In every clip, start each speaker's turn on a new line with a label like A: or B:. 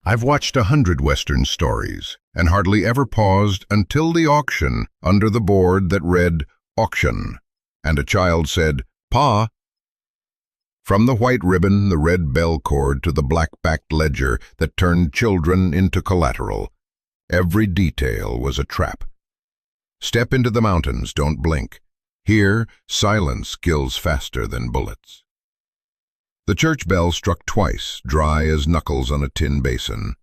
A: I've watched 100 Western stories and hardly ever paused until the auction under the board that read, "Auction," and a child said, "Pa." From the white ribbon, the red bell cord, to the black-backed ledger that turned children into collateral, every detail was a trap. Step into the mountains, don't blink. Here, silence kills faster than bullets. The church bell struck twice, dry as knuckles on a tin basin.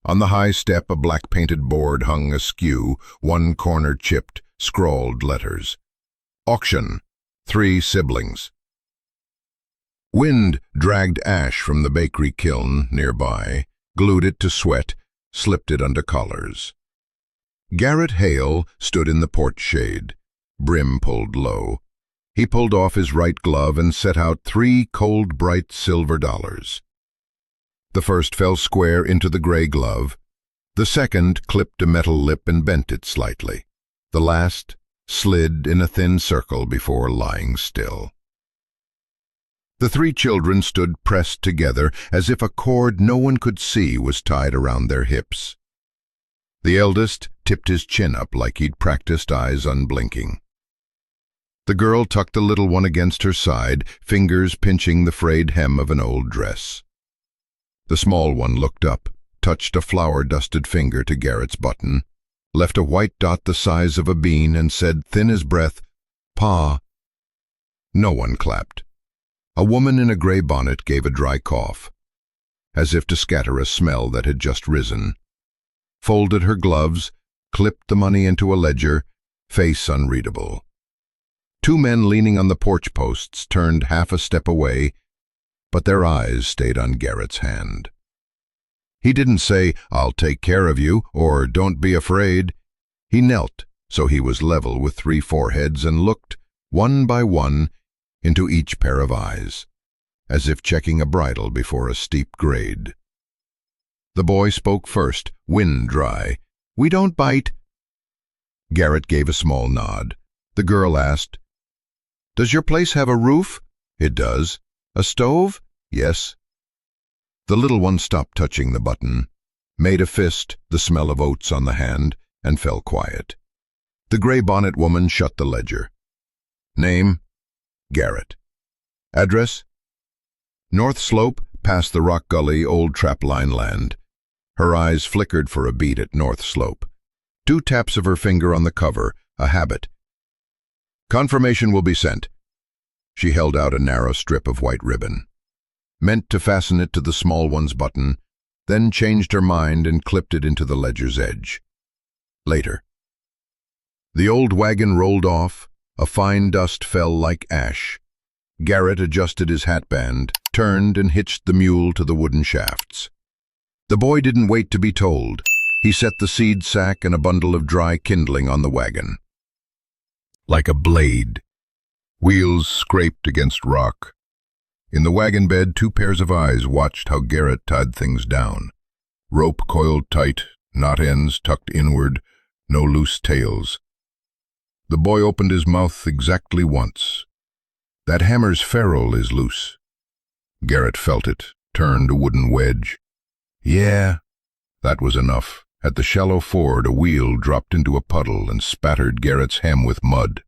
A: On the high step, a black-painted board hung askew, one corner chipped, scrawled letters. Auction. 3 siblings. Wind dragged ash from the bakery kiln nearby, glued it to sweat, slipped it under collars. Garrett Hale stood in the porch shade, brim pulled low. He pulled off his right glove and set out 3 cold, bright silver dollars. The first fell square into the gray glove. The second clipped a metal lip and bent it slightly. The last slid in a thin circle before lying still. The 3 children stood pressed together as if a cord no one could see was tied around their hips. The eldest tipped his chin up like he'd practiced, eyes unblinking. The girl tucked the little one against her side, fingers pinching the frayed hem of an old dress. The small one looked up, touched a flour-dusted finger to Garrett's button, left a white dot the size of a bean, and said, thin as breath, "Pa." No one clapped. A woman in a gray bonnet gave a dry cough, as if to scatter a smell that had just risen, folded her gloves, clipped the money into a ledger, face unreadable. 2 men leaning on the porch posts turned half a step away, but their eyes stayed on Garrett's hand. He didn't say, "I'll take care of you," or "Don't be afraid." He knelt so he was level with 3 foreheads and looked, one by one, into each pair of eyes, as if checking a bridle before a steep grade. The boy spoke first, wind dry. "We don't bite." Garrett gave a small nod. The girl asked, "Does your place have a roof?" "It does." "A stove?" "Yes." The little one stopped touching the button, made a fist, the smell of oats on the hand, and fell quiet. The gray bonnet woman shut the ledger. "Name?" "Garrett." "Address?" "North Slope, past the Rock Gully, old trapline land." Her eyes flickered for a beat at North Slope. 2 taps of her finger on the cover, a habit. "Confirmation will be sent." She held out a narrow strip of white ribbon, meant to fasten it to the small one's button, then changed her mind and clipped it into the ledger's edge. Later. The old wagon rolled off. A fine dust fell like ash. Garrett adjusted his hatband, turned and hitched the mule to the wooden shafts. The boy didn't wait to be told. He set the seed sack and a bundle of dry kindling on the wagon. Like a blade, wheels scraped against rock. In the wagon bed, 2 pairs of eyes watched how Garrett tied things down. Rope coiled tight, knot ends tucked inward, no loose tails. The boy opened his mouth exactly once. "That hammer's ferrule is loose." Garrett felt it, turned a wooden wedge. "Yeah." That was enough. At the shallow ford, a wheel dropped into a puddle and spattered Garrett's hem with mud.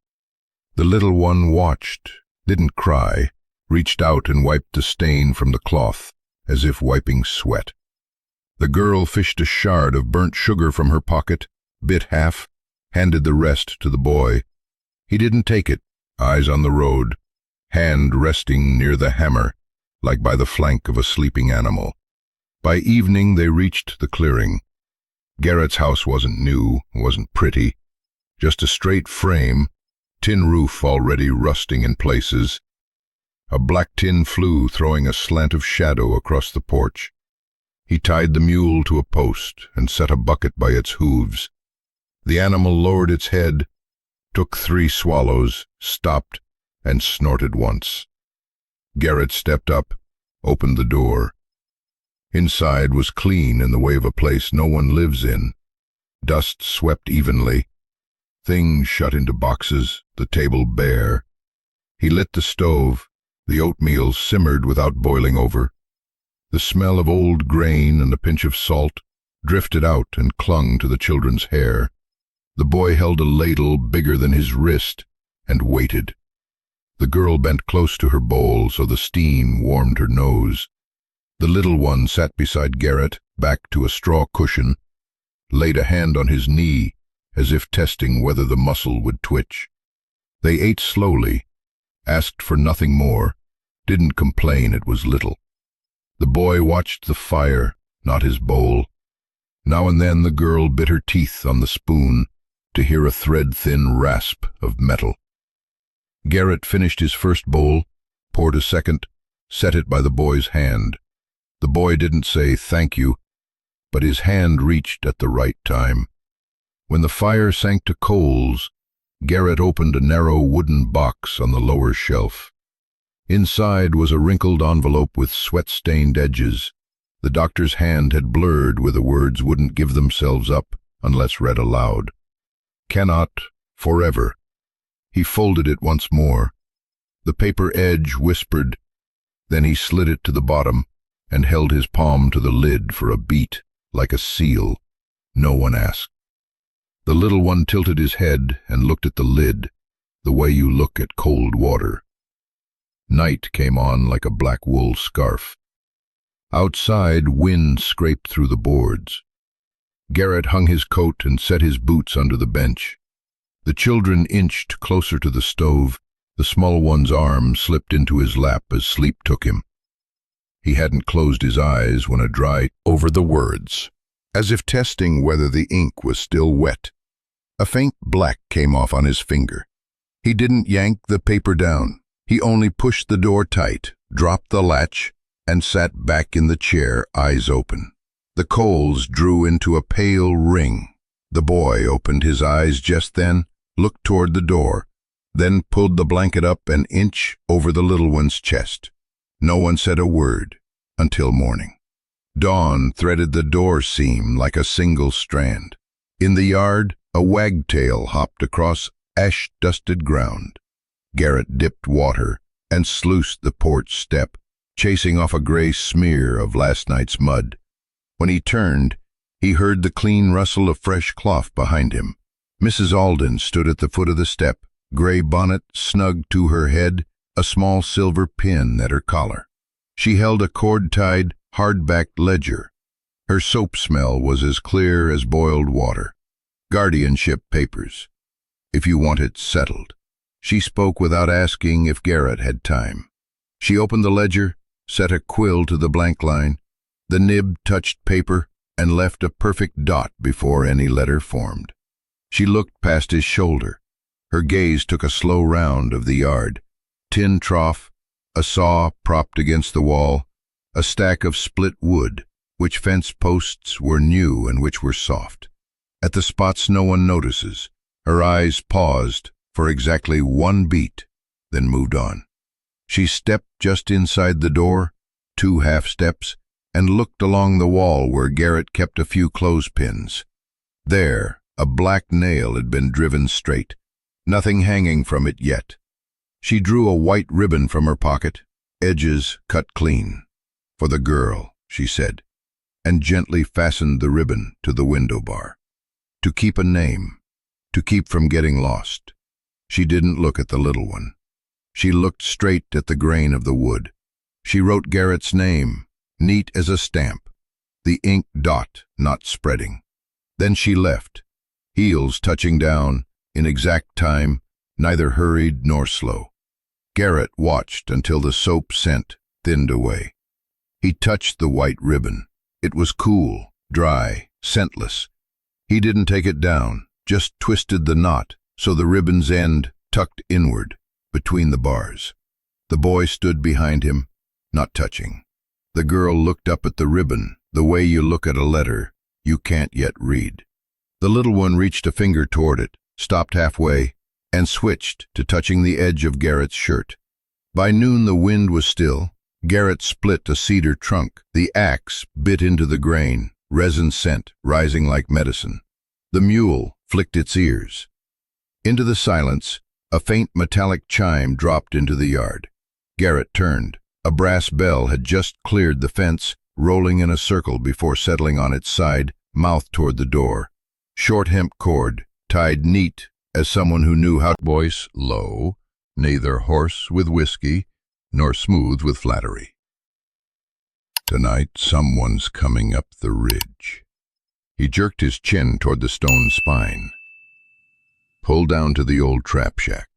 A: The little one watched, didn't cry, reached out and wiped the stain from the cloth, as if wiping sweat. The girl fished a shard of burnt sugar from her pocket, bit half, handed the rest to the boy. He didn't take it, eyes on the road, hand resting near the hammer, like by the flank of a sleeping animal. By evening they reached the clearing. Garrett's house wasn't new, wasn't pretty, just a straight frame, tin roof already rusting in places. A black tin flue throwing a slant of shadow across the porch. He tied the mule to a post and set a bucket by its hooves. The animal lowered its head, took 3 swallows, stopped, and snorted once. Garrett stepped up, opened the door. Inside was clean in the way of a place no one lives in. Dust swept evenly, things shut into boxes, the table bare. He lit the stove. The oatmeal simmered without boiling over. The smell of old grain and a pinch of salt drifted out and clung to the children's hair. The boy held a ladle bigger than his wrist and waited. The girl bent close to her bowl so the steam warmed her nose. The little one sat beside Garrett, back to a straw cushion, laid a hand on his knee as if testing whether the muscle would twitch. They ate slowly, asked for nothing more, didn't complain it was little. The boy watched the fire, not his bowl. Now and then the girl bit her teeth on the spoon to hear a thread-thin rasp of metal. Garrett finished his first bowl, poured a second, set it by the boy's hand. The boy didn't say thank you, but his hand reached at the right time. When the fire sank to coals, Garrett opened a narrow wooden box on the lower shelf. Inside was a wrinkled envelope with sweat-stained edges. The doctor's hand had blurred where the words wouldn't give themselves up unless read aloud. Cannot, forever. He folded it once more. The paper edge whispered. Then he slid it to the bottom and held his palm to the lid for a beat, like a seal. No one asked. The little one tilted his head and looked at the lid, the way you look at cold water. Night came on like a black wool scarf. Outside, wind scraped through the boards. Garrett hung his coat and set his boots under the bench. The children inched closer to the stove. The small one's arm slipped into his lap as sleep took him. He hadn't closed his eyes when a dry over the words, as if testing whether the ink was still wet. A faint black came off on his finger. He didn't yank the paper down. He only pushed the door tight, dropped the latch, and sat back in the chair, eyes open. The coals drew into a pale ring. The boy opened his eyes just then, looked toward the door, then pulled the blanket up an inch over the little one's chest. No one said a word until morning. Dawn threaded the door seam like a single strand. In the yard, a wagtail hopped across ash-dusted ground. Garrett dipped water and sluiced the porch step, chasing off a gray smear of last night's mud. When he turned, he heard the clean rustle of fresh cloth behind him. Mrs. Alden stood at the foot of the step, gray bonnet snug to her head, a small silver pin at her collar. She held a cord-tied, hard-backed ledger. Her soap smell was as clear as boiled water. Guardianship papers. If you want it settled. She spoke without asking if Garrett had time. She opened the ledger, set a quill to the blank line. The nib touched paper and left a perfect dot before any letter formed. She looked past his shoulder. Her gaze took a slow round of the yard. Tin trough, a saw propped against the wall, a stack of split wood, which fence posts were new and which were soft. At the spots no one notices, her eyes paused for exactly one beat, then moved on. She stepped just inside the door, 2 half steps, and looked along the wall where Garrett kept a few clothespins. There, a black nail had been driven straight, nothing hanging from it yet. She drew a white ribbon from her pocket, edges cut clean. For the girl, she said, and gently fastened the ribbon to the window bar. To keep a name, to keep from getting lost. She didn't look at the little one. She looked straight at the grain of the wood. She wrote Garrett's name, neat as a stamp, the ink dot not spreading. Then she left, heels touching down, in exact time, neither hurried nor slow. Garrett watched until the soap scent thinned away. He touched the white ribbon. It was cool, dry, scentless. He didn't take it down, just twisted the knot so the ribbon's end tucked inward between the bars. The boy stood behind him, not touching. The girl looked up at the ribbon, the way you look at a letter you can't yet read. The little one reached a finger toward it, stopped halfway, and switched to touching the edge of Garrett's shirt. By noon the wind was still. Garrett split a cedar trunk. The axe bit into the grain, resin scent rising like medicine. The mule flicked its ears. Into the silence, a faint metallic chime dropped into the yard. Garrett turned, A brass bell had just cleared the fence, rolling in a circle before settling on its side, mouth toward the door. Short hemp cord, tied neat as someone who knew how. Voice low, neither hoarse with whiskey nor smooth with flattery. Tonight someone's coming up the ridge. He jerked his chin toward the stone spine. Pulled down to the old trap shack.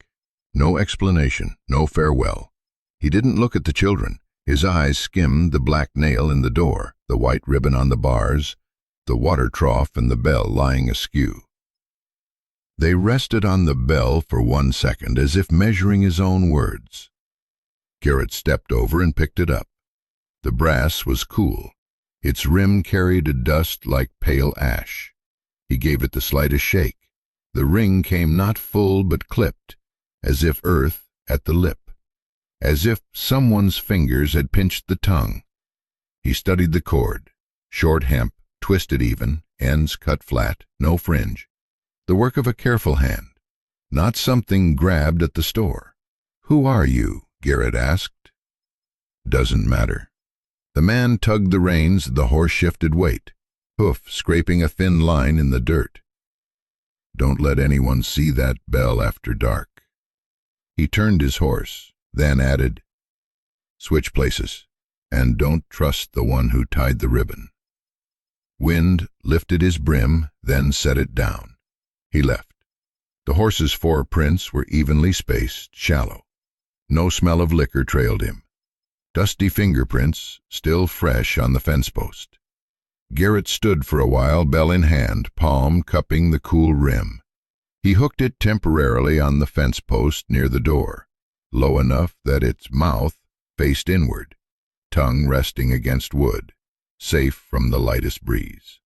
A: No explanation, no farewell. He didn't look at the children. His eyes skimmed the black nail in the door, the white ribbon on the bars, the water trough and the bell lying askew. They rested on the bell for 1 second, as if measuring his own words. Garrett stepped over and picked it up. The brass was cool. Its rim carried a dust like pale ash. He gave it the slightest shake. The ring came not full but clipped, as if earth at the lip, as if someone's fingers had pinched the tongue. He studied the cord. Short hemp, twisted even, ends cut flat, no fringe. The work of a careful hand, not something grabbed at the store. "Who are you?" Garrett asked. "Doesn't matter." The man tugged the reins, the horse shifted weight, hoof scraping a thin line in the dirt. "Don't let anyone see that bell after dark." He turned his horse, then added, "Switch places, and don't trust the one who tied the ribbon." Wind lifted his brim, then set it down. He left. The horse's 4 prints were evenly spaced, shallow. No smell of liquor trailed him. Dusty fingerprints, still fresh on the fence post. Garrett stood for a while, bell in hand, palm cupping the cool rim. He hooked it temporarily on the fence post near the door, low enough that its mouth faced inward, tongue resting against wood, safe from the lightest breeze.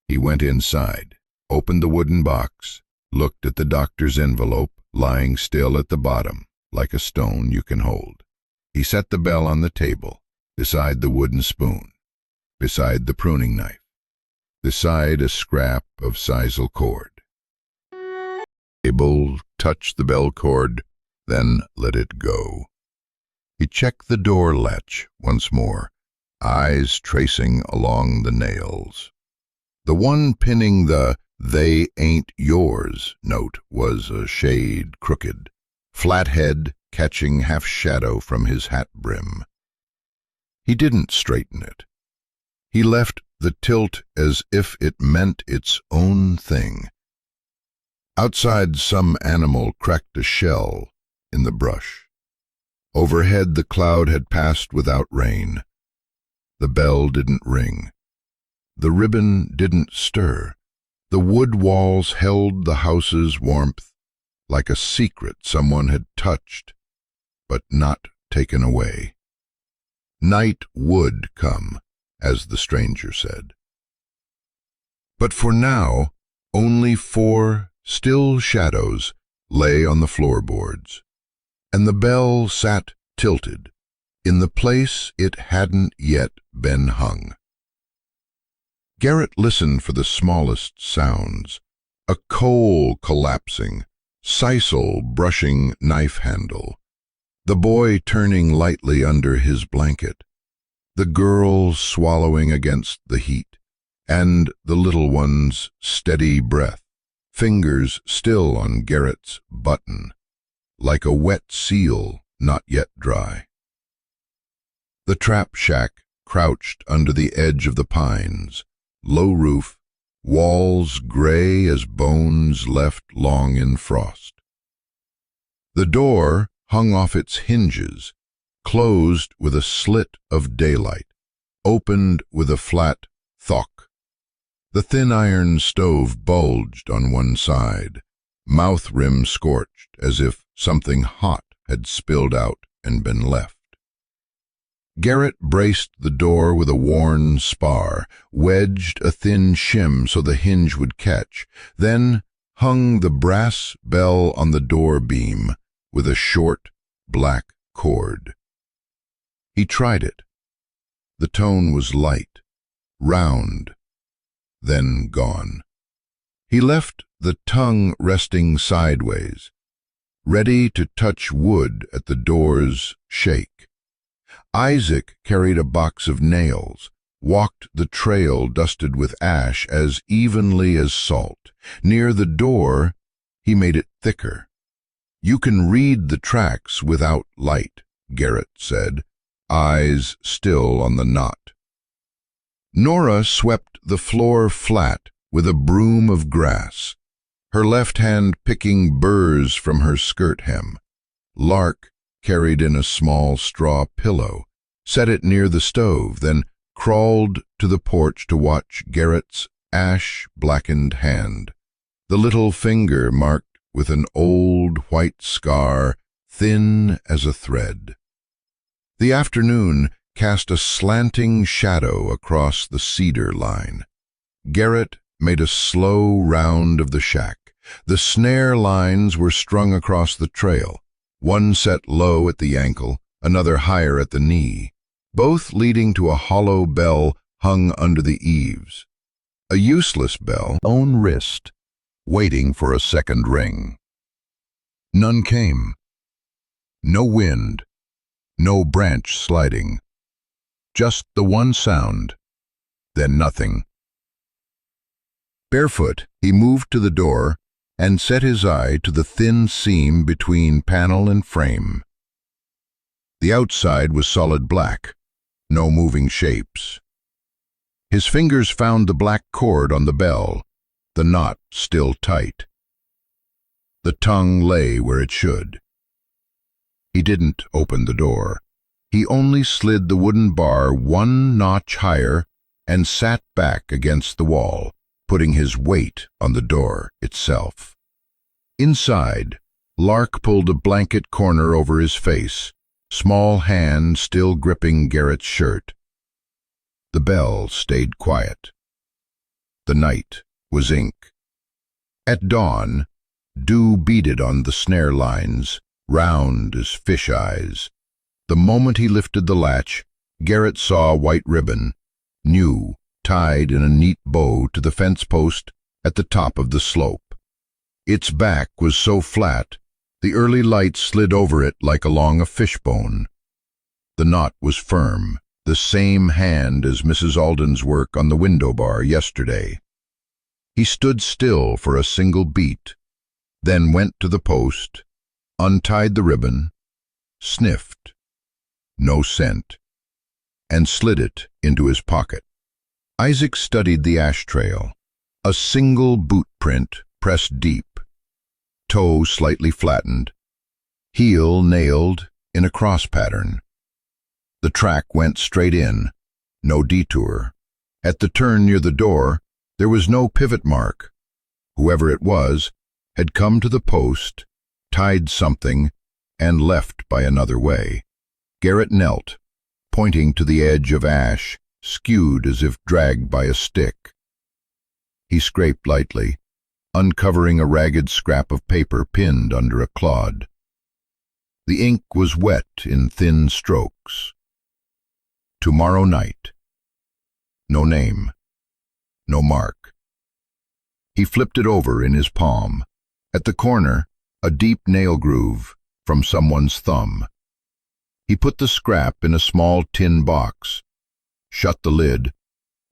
A: He went inside, opened the wooden box, looked at the doctor's envelope lying still at the bottom, like a stone you can hold. He set the bell on the table, beside the wooden spoon, beside the pruning knife, beside a scrap of sisal cord. Abel touched the bell cord, then let it go. He checked the door latch once more, eyes tracing along the nails. The one pinning the "they ain't yours" note was a shade crooked, flat head catching half shadow from his hat brim. He didn't straighten it. He left the tilt as if it meant its own thing. Outside, some animal cracked a shell in the brush. Overhead, the cloud had passed without rain. The bell didn't ring. The ribbon didn't stir. The wood walls held the house's warmth, like a secret someone had touched, but not taken away. Night would come, as the stranger said. But for now, only 4 still shadows lay on the floorboards, and the bell sat tilted, in the place it hadn't yet been hung. Garrett listened for the smallest sounds, a coal collapsing, sisal brushing knife handle, the boy turning lightly under his blanket, the girl swallowing against the heat, and the little one's steady breath, fingers still on Garrett's button, like a wet seal not yet dry. The trap shack crouched under the edge of the pines, low roof, walls gray as bones left long in frost. The door hung off its hinges, closed with a slit of daylight, opened with a flat thock. The thin iron stove bulged on one side, mouth rim scorched as if something hot had spilled out and been left. Garrett braced the door with a worn spar, wedged a thin shim so the hinge would catch, then hung the brass bell on the door beam with a short, black cord. He tried it. The tone was light, round, then gone. He left the tongue resting sideways, ready to touch wood at the door's shake. Isaac carried a box of nails, walked the trail dusted with ash as evenly as salt. Near the door, he made it thicker. "You can read the tracks without light," Garrett said, eyes still on the knot. Nora swept the floor flat with a broom of grass, her left hand picking burrs from her skirt hem. Lark carried in a small straw pillow, set it near the stove, then crawled to the porch to watch Garrett's ash-blackened hand, the little finger marked with an old white scar, thin as a thread. The afternoon cast a slanting shadow across the cedar line. Garrett made a slow round of the shack. The snare lines were strung across the trail, one set low at the ankle, another higher at the knee, both leading to a hollow bell hung under the eaves. A useless bell, own wrist, waiting for a second ring. None came. No wind, no branch sliding. Just the one sound, then nothing. Barefoot, he moved to the door and set his eye to the thin seam between panel and frame. The outside was solid black, no moving shapes. His fingers found the black cord on the bell, the knot still tight. The tongue lay where it should. He didn't open the door. He only slid the wooden bar one notch higher and sat back against the wall, putting his weight on the door itself. Inside, Lark pulled a blanket corner over his face, small hand still gripping Garrett's shirt. The bell stayed quiet. The night was ink. At dawn, dew beaded on the snare lines, round as fish eyes. The moment he lifted the latch, Garrett saw a white ribbon, new, tied in a neat bow to the fence post at the top of the slope. Its back was so flat, the early light slid over it like along a fishbone. The knot was firm, the same hand as Mrs. Alden's work on the window bar yesterday. He stood still for a single beat, then went to the post, untied the ribbon, sniffed, no scent, and slid it into his pocket. Isaac studied the ash trail, a single boot print pressed deep, toe slightly flattened, heel nailed in a cross pattern. The track went straight in, no detour. At the turn near the door, there was no pivot mark. Whoever it was had come to the post, tied something, and left by another way. Garrett knelt, pointing to the edge of ash, skewed as if dragged by a stick. He scraped lightly, uncovering a ragged scrap of paper pinned under a clod. The ink was wet in thin strokes. Tomorrow night. No name. No mark. He flipped it over in his palm. At the corner, a deep nail groove from someone's thumb. He put the scrap in a small tin box, shut the lid,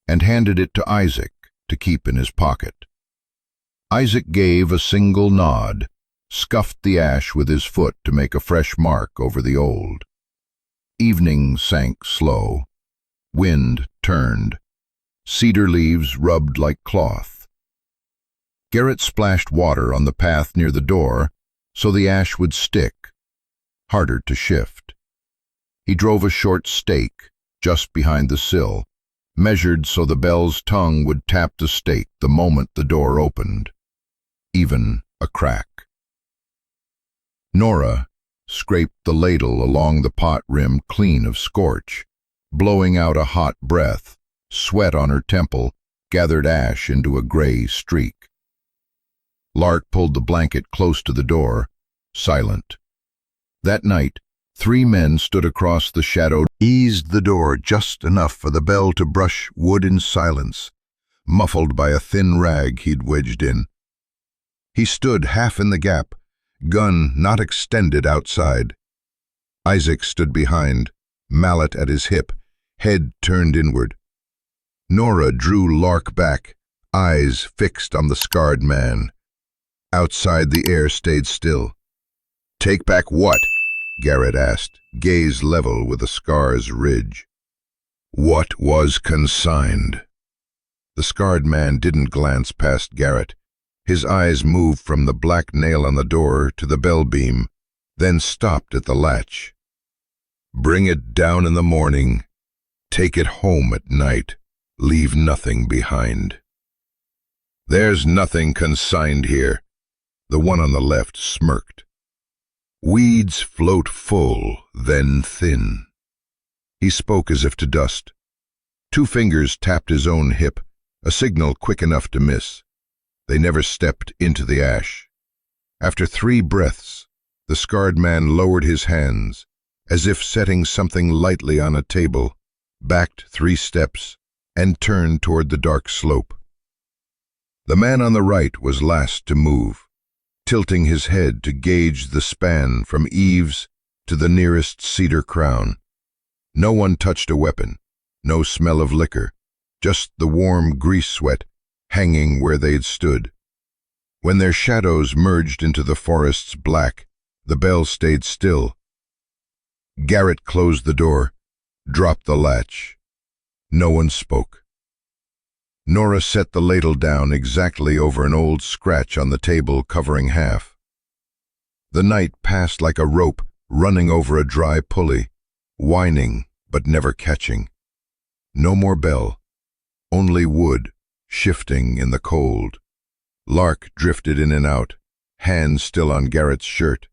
A: and handed it to Isaac to keep in his pocket. Isaac gave a single nod, scuffed the ash with his foot to make a fresh mark over the old. Evening sank slow. Wind turned. Cedar leaves rubbed like cloth. Garrett splashed water on the path near the door so the ash would stick, harder to shift. He drove a short stake just behind the sill, measured so the bell's tongue would tap the stake the moment the door opened. Even a crack. Nora scraped the ladle along the pot rim clean of scorch, blowing out a hot breath. Sweat on her temple gathered ash into a gray streak. Lark pulled the blanket close to the door, silent. That night, 3 men stood across the shadowed, eased the door just enough for the bell to brush wood in silence, muffled by a thin rag he'd wedged in. He stood half in the gap, gun not extended outside. Isaac stood behind, mallet at his hip, head turned inward. Nora drew Lark back, eyes fixed on the scarred man. Outside, the air stayed still. "Take back what?" Garrett asked, gaze level with the scar's ridge. "What was consigned?" The scarred man didn't glance past Garrett. His eyes moved from the black nail on the door to the bell beam, then stopped at the latch. "Bring it down in the morning. Take it home at night. Leave nothing behind." "There's nothing consigned here." The one on the left smirked. "Weeds float full, then thin." He spoke as if to dust. 2 fingers tapped his own hip, a signal quick enough to miss. They never stepped into the ash. After 3 breaths, the scarred man lowered his hands, as if setting something lightly on a table, backed 3 steps, and turned toward the dark slope. The man on the right was last to move, tilting his head to gauge the span from eaves to the nearest cedar crown. No one touched a weapon, no smell of liquor, just the warm grease sweat hanging where they'd stood. When their shadows merged into the forest's black, the bell stayed still. Garrett closed the door, dropped the latch. No one spoke. Nora set the ladle down exactly over an old scratch on the table covering half. The night passed like a rope running over a dry pulley, whining but never catching. No more bell, only wood shifting in the cold. Lark drifted in and out, hands still on Garrett's shirt.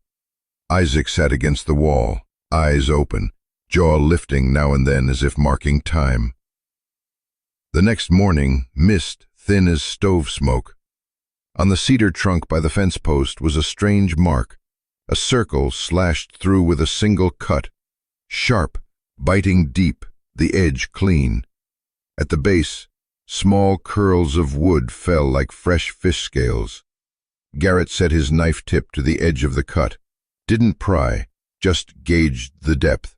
A: Isaac sat against the wall, eyes open, jaw lifting now and then as if marking time. The next morning, mist thin as stove smoke. On the cedar trunk by the fence post was a strange mark, a circle slashed through with a single cut, sharp, biting deep, the edge clean. At the base, small curls of wood fell like fresh fish scales. Garrett set his knife tip to the edge of the cut, didn't pry, just gauged the depth.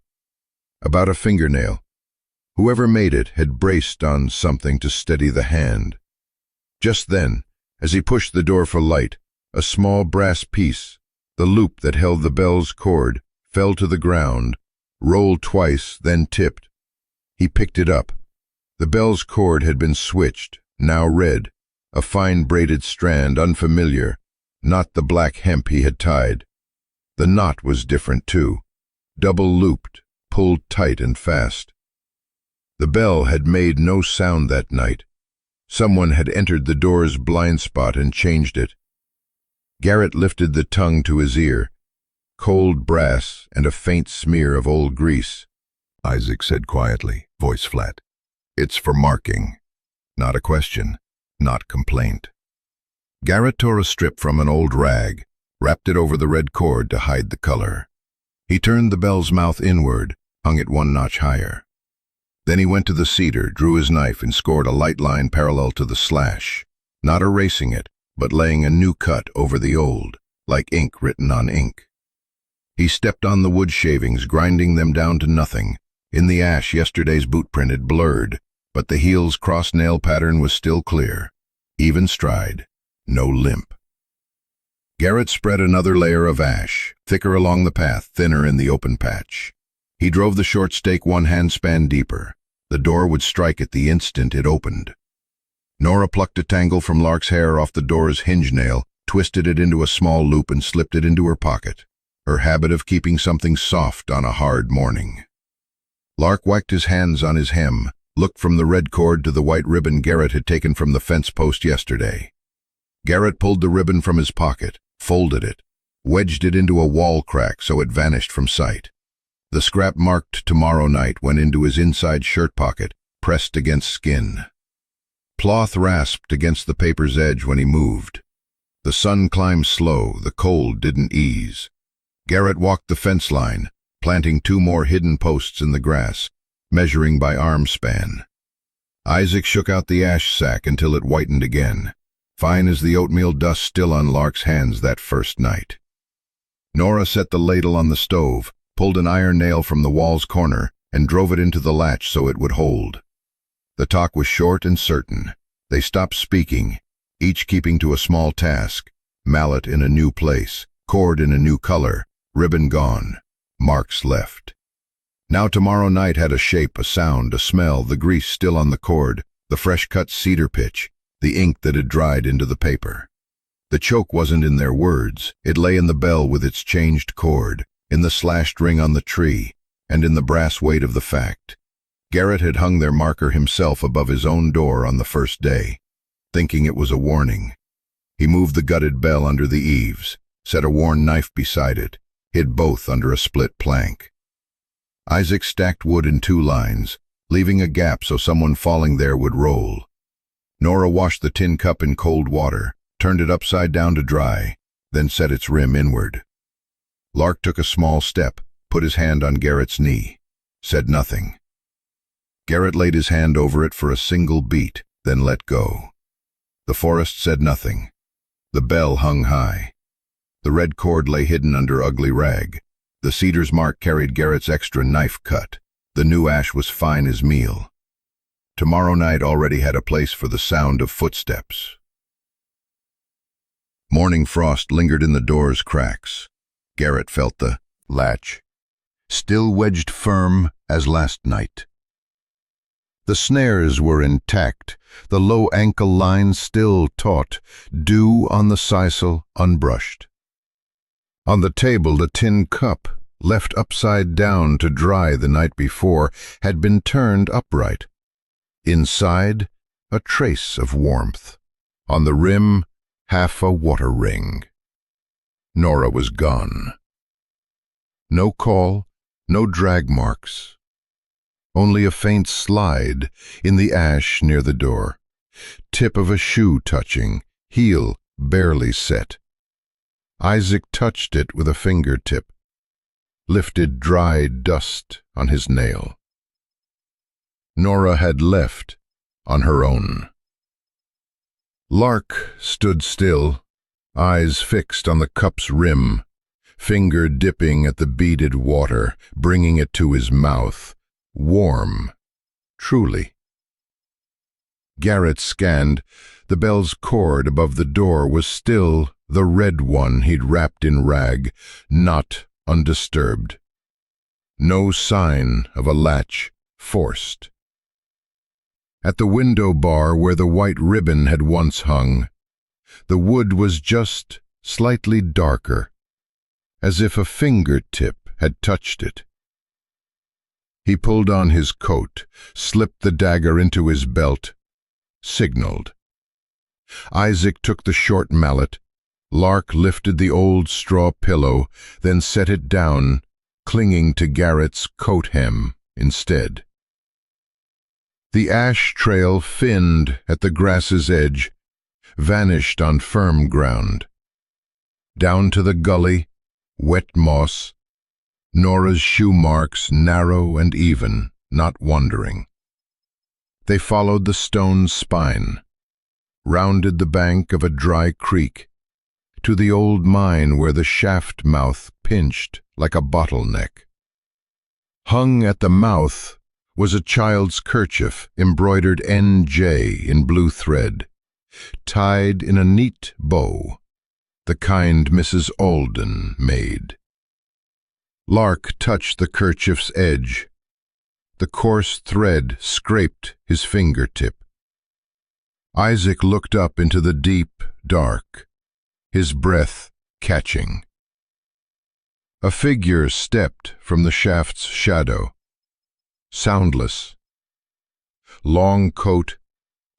A: About a fingernail. Whoever made it had braced on something to steady the hand. Just then, as he pushed the door for light, a small brass piece, the loop that held the bell's cord, fell to the ground, rolled twice, then tipped. He picked it up. The bell's cord had been switched, now red, a fine braided strand, unfamiliar, not the black hemp he had tied. The knot was different too, double-looped, pulled tight and fast. The bell had made no sound that night. Someone had entered the door's blind spot and changed it. Garrett lifted the tongue to his ear, cold brass and a faint smear of old grease. Isaac said quietly, voice flat, "It's for marking. Not a question, not complaint." Garrett tore a strip from an old rag, wrapped it over the red cord to hide the color. He turned the bell's mouth inward, hung it 1 notch higher. Then he went to the cedar, drew his knife, and scored a light line parallel to the slash, not erasing it, but laying a new cut over the old, like ink written on ink. He stepped on the wood shavings, grinding them down to nothing. In the ash, yesterday's boot print had blurred, but the heel's cross-nail pattern was still clear. Even stride, no limp. Garrett spread another layer of ash, thicker along the path, thinner in the open patch. He drove the short stake 1 handspan deeper. The door would strike it the instant it opened. Nora plucked a tangle from Lark's hair off the door's hinge nail, twisted it into a small loop and slipped it into her pocket, her habit of keeping something soft on a hard morning. Lark whacked his hands on his hem, looked from the red cord to the white ribbon Garrett had taken from the fence post yesterday. Garrett pulled the ribbon from his pocket, folded it, wedged it into a wall crack so it vanished from sight. The scrap marked tomorrow night went into his inside shirt pocket, pressed against skin. Cloth rasped against the paper's edge when he moved. The sun climbed slow, the cold didn't ease. Garrett walked the fence line, planting 2 more hidden posts in the grass, measuring by arm span. Isaac shook out the ash sack until it whitened again, fine as the oatmeal dust still on Lark's hands that first night. Nora set the ladle on the stove, pulled an iron nail from the wall's corner, and drove it into the latch so it would hold. The talk was short and certain. They stopped speaking, each keeping to a small task: mallet in a new place, cord in a new color, ribbon gone, marks left. Now tomorrow night had a shape, a sound, a smell, the grease still on the cord, the fresh-cut cedar pitch, the ink that had dried into the paper. The choke wasn't in their words. It lay in the bell with its changed cord, in the slashed ring on the tree, and in the brass weight of the fact. Garrett had hung their marker himself above his own door on the first day, thinking it was a warning. He moved the gutted bell under the eaves, set a worn knife beside it, hid both under a split plank. Isaac stacked wood in 2 lines, leaving a gap so someone falling there would roll. Nora washed the tin cup in cold water, turned it upside down to dry, then set its rim inward. Lark took a small step, put his hand on Garrett's knee, said nothing. Garrett laid his hand over it for a single beat, then let go. The forest said nothing. The bell hung high. The red cord lay hidden under ugly rag. The cedar's mark carried Garrett's extra knife cut. The new ash was fine as meal. Tomorrow night already had a place for the sound of footsteps. Morning frost lingered in the door's cracks. Garrett felt the latch, still wedged firm as last night. The snares were intact, the low ankle line still taut, dew on the sisal unbrushed. On the table, the tin cup, left upside down to dry the night before, had been turned upright. Inside, a trace of warmth. On the rim, half a water ring. Nora was gone. No call, no drag marks. Only a faint slide in the ash near the door. Tip of a shoe touching, heel barely set. Isaac touched it with a fingertip, lifted dry dust on his nail. Nora had left on her own. Lark stood still, eyes fixed on the cup's rim, finger dipping at the beaded water, bringing it to his mouth. Warm, truly. Garrett scanned. The bell's cord above the door was still the red one he'd wrapped in rag, not undisturbed. No sign of a latch forced. At the window bar where the white ribbon had once hung, the wood was just slightly darker, as if a fingertip had touched it. He pulled on his coat, slipped the dagger into his belt, signaled. Isaac took the short mallet. Lark lifted the old straw pillow, then set it down, clinging to Garrett's coat hem instead. The ash trail finned at the grass's edge, vanished on firm ground. Down to the gully, wet moss, Nora's shoe marks narrow and even, not wandering. They followed the stone spine, rounded the bank of a dry creek, to the old mine where the shaft mouth pinched like a bottleneck. Hung at the mouth was a child's kerchief embroidered NJ in blue thread, tied in a neat bow, the kind Mrs. Alden made. Lark touched the kerchief's edge. The coarse thread scraped his fingertip. Isaac looked up into the deep dark, his breath catching. A figure stepped from the shaft's shadow, soundless. Long coat,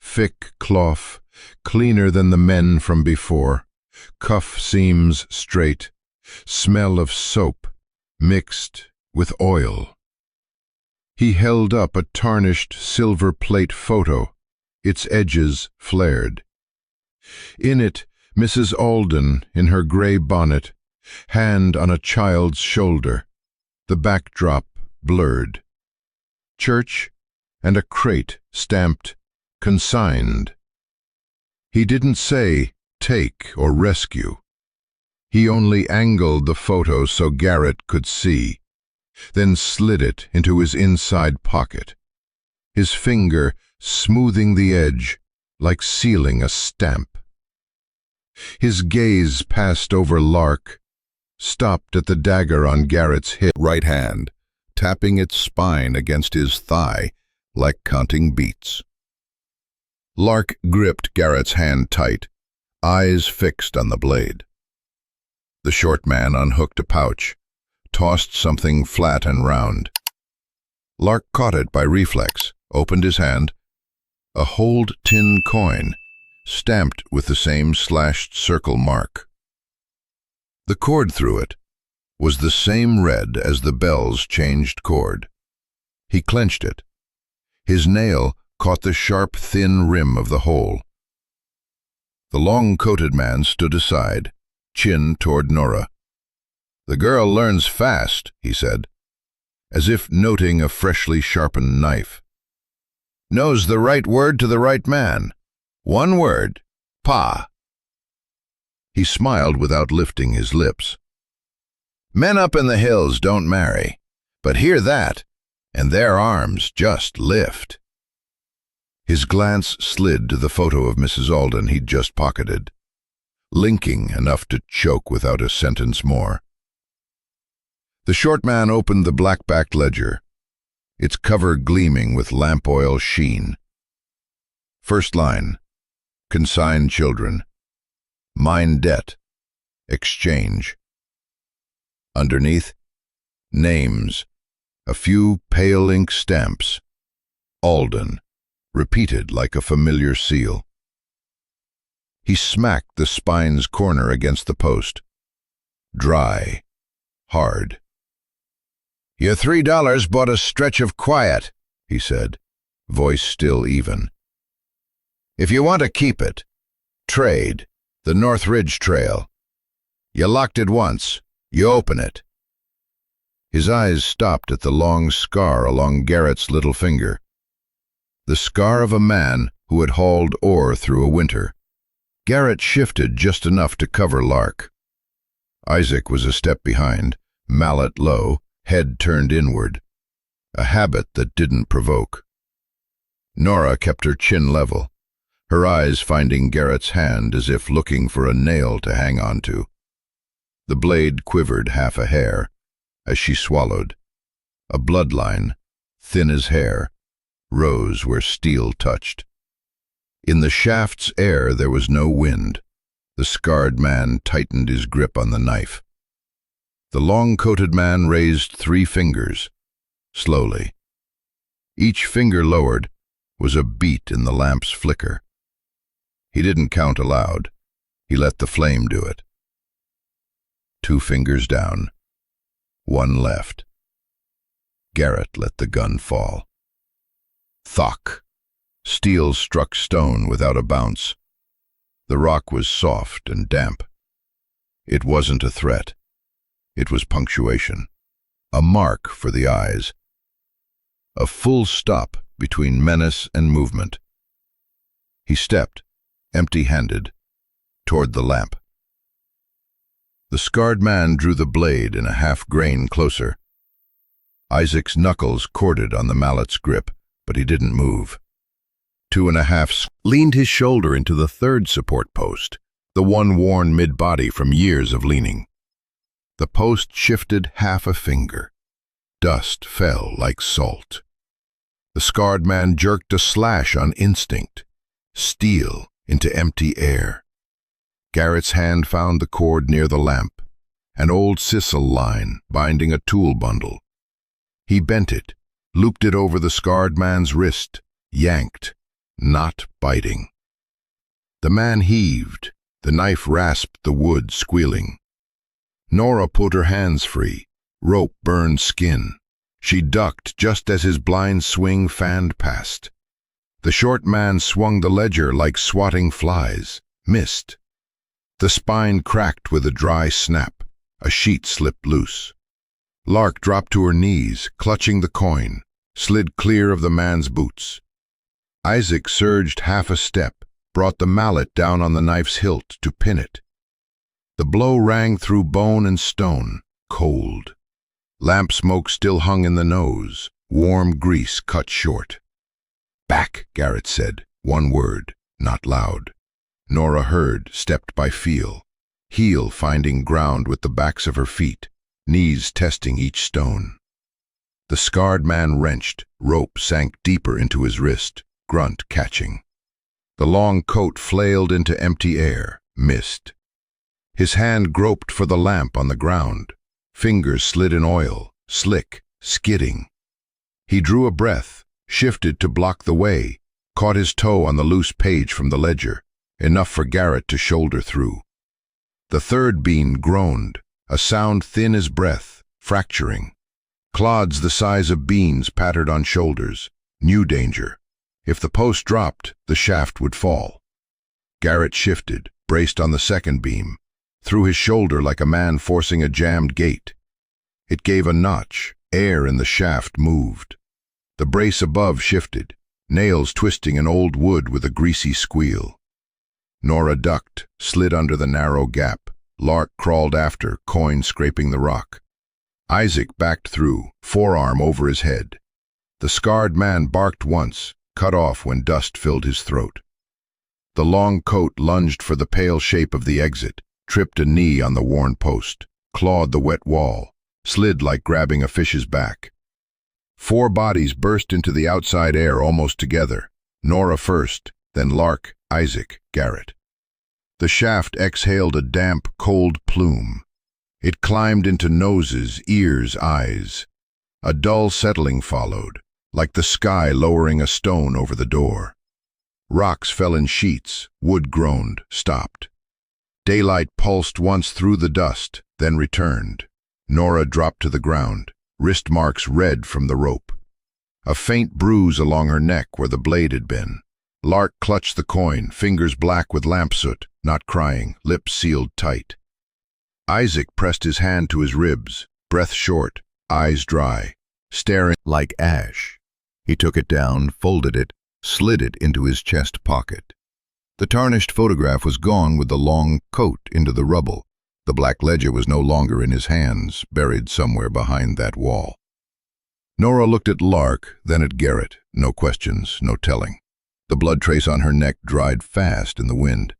A: thick cloth, cleaner than the men from before, cuff seams straight, smell of soap mixed with oil. He held up a tarnished silver plate photo, its edges flared. In it, Mrs. Alden, in her gray bonnet, hand on a child's shoulder, the backdrop blurred. Church and a crate stamped "Consigned." He didn't say take or rescue. He only angled the photo so Garrett could see. then slid it into his inside pocket, his finger smoothing the edge like sealing a stamp. His gaze passed over Lark, stopped at the dagger on Garrett's hip, right hand, tapping its spine against his thigh like counting beats. Lark gripped Garrett's hand tight, eyes fixed on the blade. The short man unhooked a pouch, tossed something flat and round. Lark caught it by reflex, opened his hand. A holed tin coin, stamped with the same slashed circle mark. The cord through it was the same red as the bell's changed cord. He clenched it. His nail caught the sharp, thin rim of the hole. The long-coated man stood aside, chin toward Nora. "The girl learns fast," he said, as if noting a freshly sharpened knife. "Knows the right word to the right man. One word, Pa." He smiled without lifting his lips. "Men up in the hills don't marry, but hear that, and their arms just lift." His glance slid to the photo of Mrs. Alden he'd just pocketed, linking enough to choke without a sentence more. The short man opened the black-backed ledger, its cover gleaming with lamp oil sheen. First line, consigned children, mine debt, exchange. Underneath, names, a few pale ink stamps, Alden, repeated like a familiar seal. He smacked the spine's corner against the post. Dry, hard. "Your $3 bought a stretch of quiet," he said, voice still even. "If you want to keep it, trade, the North Ridge Trail. You locked it once, you open it." His eyes stopped at the long scar along Garrett's little finger. The scar of a man who had hauled ore through a winter. Garrett shifted just enough to cover Lark. Isaac was a step behind, mallet low, head turned inward, a habit that didn't provoke. Nora kept her chin level, her eyes finding Garrett's hand as if looking for a nail to hang on to. The blade quivered half a hair as she swallowed. A bloodline, thin as hair, rose where steel touched. In the shaft's air there was no wind. The scarred man tightened his grip on the knife. The long-coated man raised 3 fingers, slowly. Each finger lowered was a beat in the lamp's flicker. He didn't count aloud. He let the flame do it. 2 fingers down, 1 left. Garrett let the gun fall. Thock. Steel struck stone without a bounce. The rock was soft and damp. It wasn't a threat. It was punctuation. A mark for the eyes. A full stop between menace and movement. He stepped, empty-handed, toward the lamp. The scarred man drew the blade in a half-grain closer. Isaac's knuckles corded on the mallet's grip, but he didn't move. 2.5 leaned his shoulder into the 3rd support post, the one worn mid-body from years of leaning. The post shifted half a finger. Dust fell like salt. The scarred man jerked a slash on instinct, steel into empty air. Garrett's hand found the cord near the lamp, an old sisal line binding a tool bundle. He bent it, looped it over the scarred man's wrist, yanked, not biting. The man heaved, the knife rasped the wood, squealing. Nora pulled her hands free, rope burned skin. She ducked just as his blind swing fanned past. The short man swung the ledger like swatting flies, missed. The spine cracked with a dry snap, a sheet slipped loose. Lark dropped to her knees, clutching the coin, slid clear of the man's boots. Isaac surged half a step, brought the mallet down on the knife's hilt to pin it. The blow rang through bone and stone, cold. Lamp smoke still hung in the nose, warm grease cut short. "Back," Garrett said, one word, not loud. Nora heard, stepped by feel, heel finding ground with the backs of her feet, knees testing each stone. The scarred man wrenched, rope sank deeper into his wrist, grunt catching. The long coat flailed into empty air, missed. His hand groped for the lamp on the ground. Fingers slid in oil, slick, skidding. He drew a breath, shifted to block the way, caught his toe on the loose page from the ledger, enough for Garrett to shoulder through. The third beam groaned, a sound thin as breath, fracturing. Clods the size of beans pattered on shoulders. New danger. If the post dropped, the shaft would fall. Garrett shifted, braced on the second beam, through his shoulder like a man forcing a jammed gate. It gave a notch, air in the shaft moved. The brace above shifted, nails twisting an old wood with a greasy squeal. Nora ducked, slid under the narrow gap. Lark crawled after, coin scraping the rock. Isaac backed through, forearm over his head. The scarred man barked once, cut off when dust filled his throat. The long coat lunged for the pale shape of the exit, tripped a knee on the worn post, clawed the wet wall, slid like grabbing a fish's back. 4 bodies burst into the outside air almost together, Nora first, then Lark, Isaac, Garrett. The shaft exhaled a damp, cold plume. It climbed into noses, ears, eyes. A dull settling followed, like the sky lowering a stone over the door. Rocks fell in sheets, wood groaned, stopped. Daylight pulsed once through the dust, then returned. Nora dropped to the ground, wrist marks red from the rope. A faint bruise along her neck where the blade had been. Lark clutched the coin, fingers black with lamp soot, not crying, lips sealed tight. Isaac pressed his hand to his ribs, breath short, eyes dry, staring like ash. He took it down, folded it, slid it into his chest pocket. The tarnished photograph was gone with the long coat into the rubble. The black ledger was no longer in his hands, buried somewhere behind that wall. Nora looked at Lark, then at Garrett. No questions, no telling. The blood trace on her neck dried fast in the wind.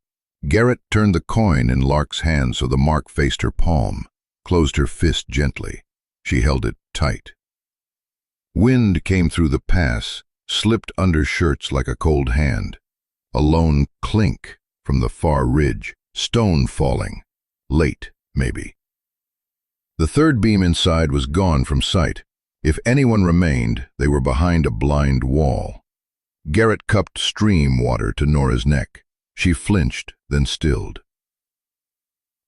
A: Garrett turned the coin in Lark's hand so the mark faced her palm, closed her fist gently. She held it tight. Wind came through the pass, slipped under shirts like a cold hand. A lone clink from the far ridge, stone falling. Late, maybe. The third beam inside was gone from sight. If anyone remained, they were behind a blind wall. Garrett cupped stream water to Nora's neck. She flinched, then stilled.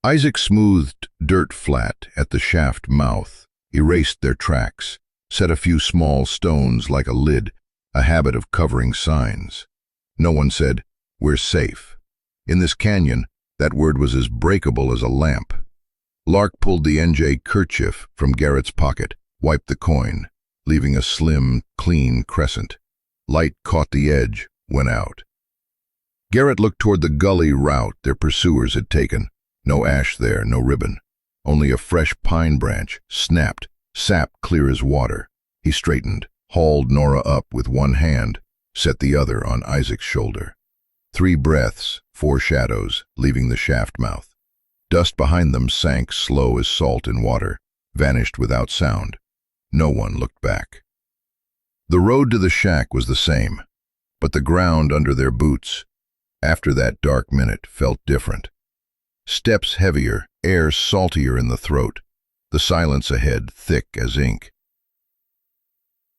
A: Isaac smoothed dirt flat at the shaft mouth, erased their tracks, set a few small stones like a lid, a habit of covering signs. No one said, "We're safe." In this canyon, that word was as breakable as a lamp. Lark pulled the NJ kerchief from Garrett's pocket, wiped the coin, leaving a slim, clean crescent. Light caught the edge, went out. Garrett looked toward the gully route their pursuers had taken. No ash there, no ribbon. Only a fresh pine branch, snapped, sap clear as water. He straightened, hauled Nora up with one hand, set the other on Isaac's shoulder. 3 breaths, 4 shadows, leaving the shaft mouth. Dust behind them sank slow as salt in water, vanished without sound. No one looked back. The road to the shack was the same, but the ground under their boots, after that dark minute, felt different. Steps heavier, air saltier in the throat, the silence ahead thick as ink.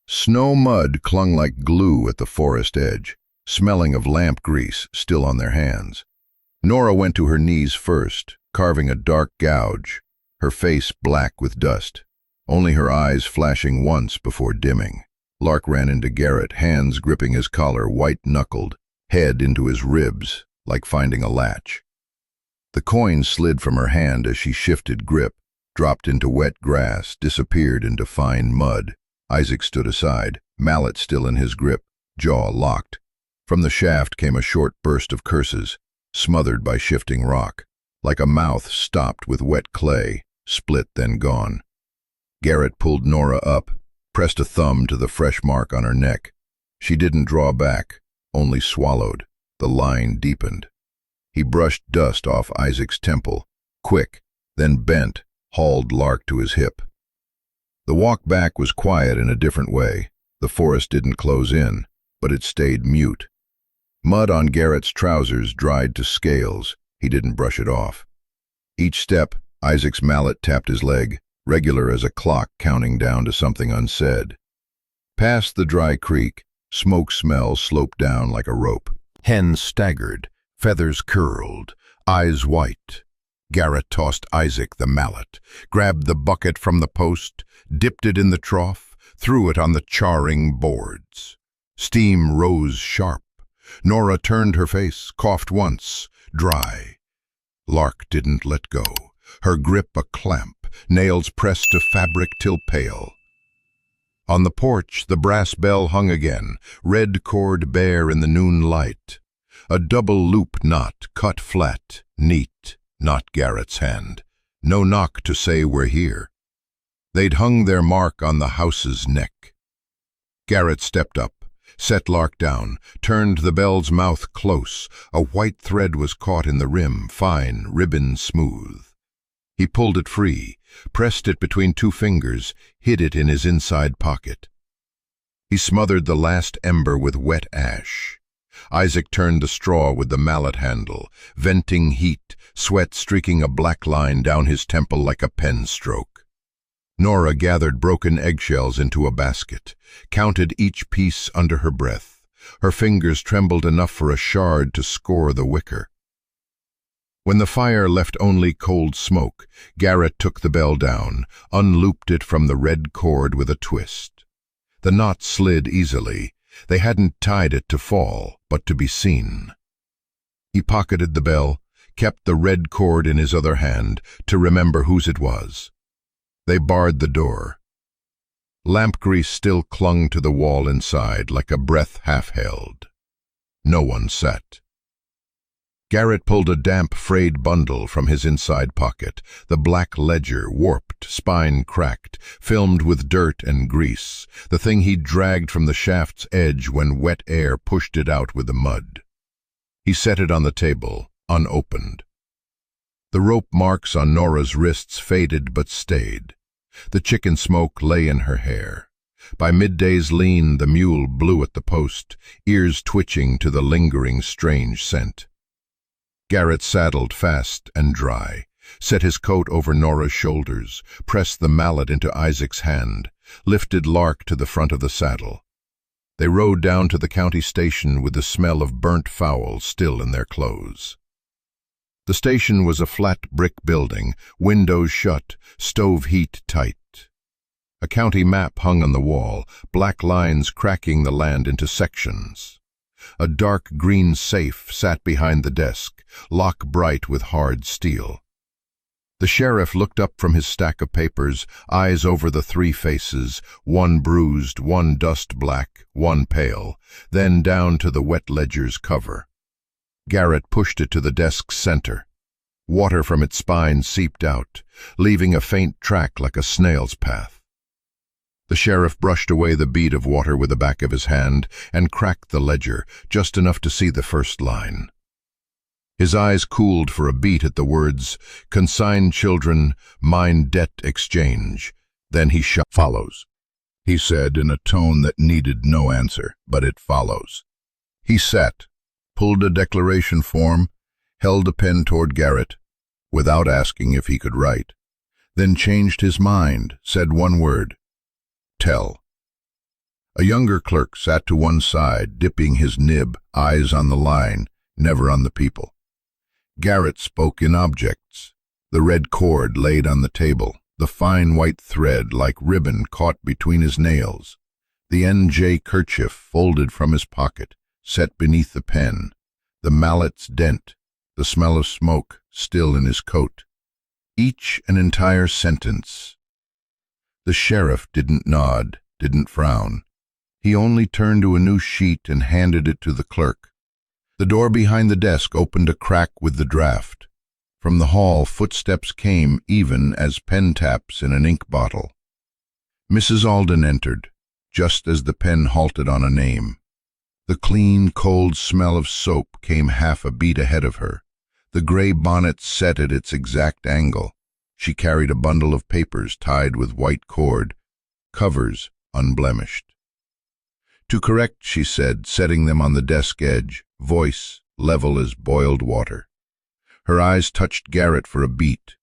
A: Snow mud clung like glue at the forest edge, smelling of lamp grease still on their hands. Nora went to her knees first, carving a dark gouge, her face black with dust, only her eyes flashing once before dimming. Lark ran into Garrett, hands gripping his collar, white-knuckled, head into his ribs, like finding a latch. The coin slid from her hand as she shifted grip, dropped into wet grass, disappeared into fine mud. Isaac stood aside, mallet still in his grip, jaw locked. From the shaft came a short burst of curses, smothered by shifting rock, like a mouth stopped with wet clay, split then gone. Garrett pulled Nora up, pressed a thumb to the fresh mark on her neck. She didn't draw back, only swallowed. The line deepened. He brushed dust off Isaac's temple, quick, then bent, hauled Lark to his hip. The walk back was quiet in a different way. The forest didn't close in, but it stayed mute. Mud on Garrett's trousers dried to scales. He didn't brush it off. Each step, Isaac's mallet tapped his leg, regular as a clock counting down to something unsaid. Past the dry creek, smoke smell sloped down like a rope. Hens staggered, feathers curled, eyes white. Garrett tossed Isaac the mallet, grabbed the bucket from the post, dipped it in the trough, threw it on the charring boards. Steam rose sharp. Nora turned her face, coughed once, dry. Lark didn't let go, her grip a clamp, nails pressed to fabric till pale. On the porch, the brass bell hung again, red cord bare in the noon light. A double loop knot, cut flat, neat, not Garrett's hand. No knock to say we're here. They'd hung their mark on the house's neck. Garrett stepped up, set Lark down, turned the bell's mouth close. A white thread was caught in the rim, fine, ribbon smooth. He pulled it free, pressed it between two fingers, hid it in his inside pocket. He smothered the last ember with wet ash. Isaac turned the straw with the mallet handle, venting heat, sweat streaking a black line down his temple like a pen stroke. Nora gathered broken eggshells into a basket, counted each piece under her breath. Her fingers trembled enough for a shard to score the wicker. When the fire left only cold smoke, Garrett took the bell down, unlooped it from the red cord with a twist. The knot slid easily. They hadn't tied it to fall, but to be seen. He pocketed the bell, kept the red cord in his other hand, to remember whose it was. They barred the door. Lamp grease still clung to the wall inside, like a breath half-held. No one sat. Garrett pulled a damp, frayed bundle from his inside pocket, the black ledger, warped, spine cracked, filmed with dirt and grease, the thing he'd dragged from the shaft's edge when wet air pushed it out with the mud. He set it on the table, unopened. The rope marks on Nora's wrists faded but stayed. The chicken smoke lay in her hair. By midday's lean, the mule blew at the post, ears twitching to the lingering strange scent. Garrett saddled fast and dry, set his coat over Nora's shoulders, pressed the mallet into Isaac's hand, lifted Lark to the front of the saddle. They rode down to the county station with the smell of burnt fowl still in their clothes. The station was a flat brick building, windows shut, stove heat tight. A county map hung on the wall, black lines cracking the land into sections. A dark green safe sat behind the desk, lock bright with hard steel. The sheriff looked up from his stack of papers, eyes over the three faces, one bruised, one dust black, one pale, then down to the wet ledger's cover. Garrett pushed it to the desk's center. Water from its spine seeped out, leaving a faint track like a snail's path. The sheriff brushed away the bead of water with the back of his hand and cracked the ledger, just enough to see the first line. His eyes cooled for a beat at the words, "Consigned children, mine debt exchange." Then he shut. "Follows," he said in a tone that needed no answer, but it follows. He sat, pulled a declaration form, held a pen toward Garrett, without asking if he could write, then changed his mind, said one word, "Tell." A younger clerk sat to one side, dipping his nib, eyes on the line, never on the people. Garrett spoke in objects, the red cord laid on the table, the fine white thread like ribbon caught between his nails, the NJ kerchief folded from his pocket, set beneath the pen, the mallet's dent, the smell of smoke still in his coat. Each an entire sentence. The sheriff didn't nod, didn't frown. He only turned to a new sheet and handed it to the clerk. The door behind the desk opened a crack with the draft. From the hall, footsteps came even as pen taps in an ink bottle. Mrs. Alden entered, just as the pen halted on a name. The clean, cold smell of soap came half a beat ahead of her. The gray bonnet set at its exact angle. She carried a bundle of papers tied with white cord, covers unblemished. "To correct," she said, setting them on the desk edge, voice level as boiled water. Her eyes touched Garrett for a beat,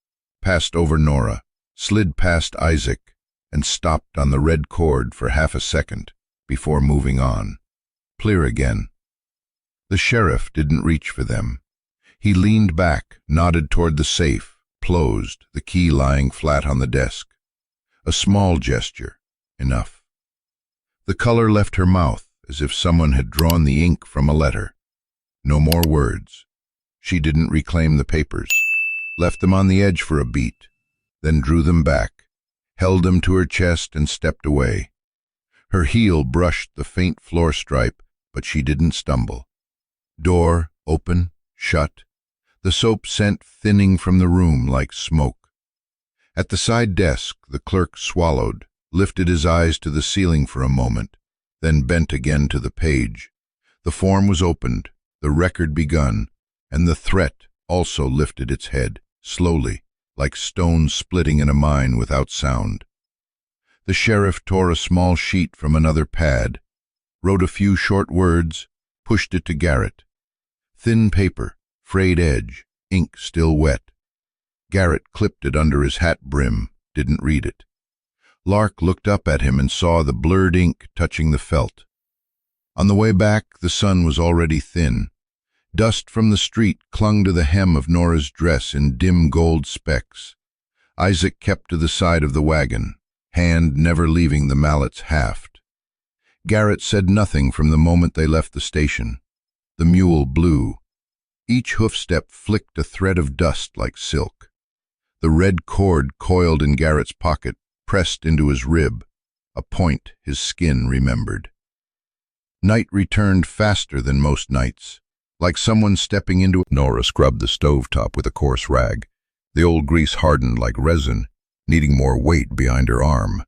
A: passed over Nora, slid past Isaac, and stopped on the red cord for half a second before moving on. Clear again. The sheriff didn't reach for them. He leaned back, nodded toward the safe, closed, the key lying flat on the desk. A small gesture, enough. The color left her mouth as if someone had drawn the ink from a letter. No more words. She didn't reclaim the papers, left them on the edge for a beat, then drew them back, held them to her chest and stepped away. Her heel brushed the faint floor stripe, but she didn't stumble. Door open, shut, the soap scent thinning from the room like smoke. At the side desk, the clerk swallowed, lifted his eyes to the ceiling for a moment, then bent again to the page. The form was opened, the record begun, and the threat also lifted its head, slowly, like stone splitting in a mine without sound. The sheriff tore a small sheet from another pad, wrote a few short words, pushed it to Garrett. Thin paper, frayed edge, ink still wet. Garrett clipped it under his hat brim, didn't read it. Lark looked up at him and saw the blurred ink touching the felt. On the way back, the sun was already thin. Dust from the street clung to the hem of Nora's dress in dim gold specks. Isaac kept to the side of the wagon, hand never leaving the mallet's haft. Garrett said nothing from the moment they left the station. The mule blew. Each hoofstep flicked a thread of dust like silk. The red cord coiled in Garrett's pocket, pressed into his rib, a point his skin remembered. Night returned faster than most nights, like someone stepping into. Nora scrubbed the stovetop with a coarse rag. The old grease hardened like resin, needing more weight behind her arm.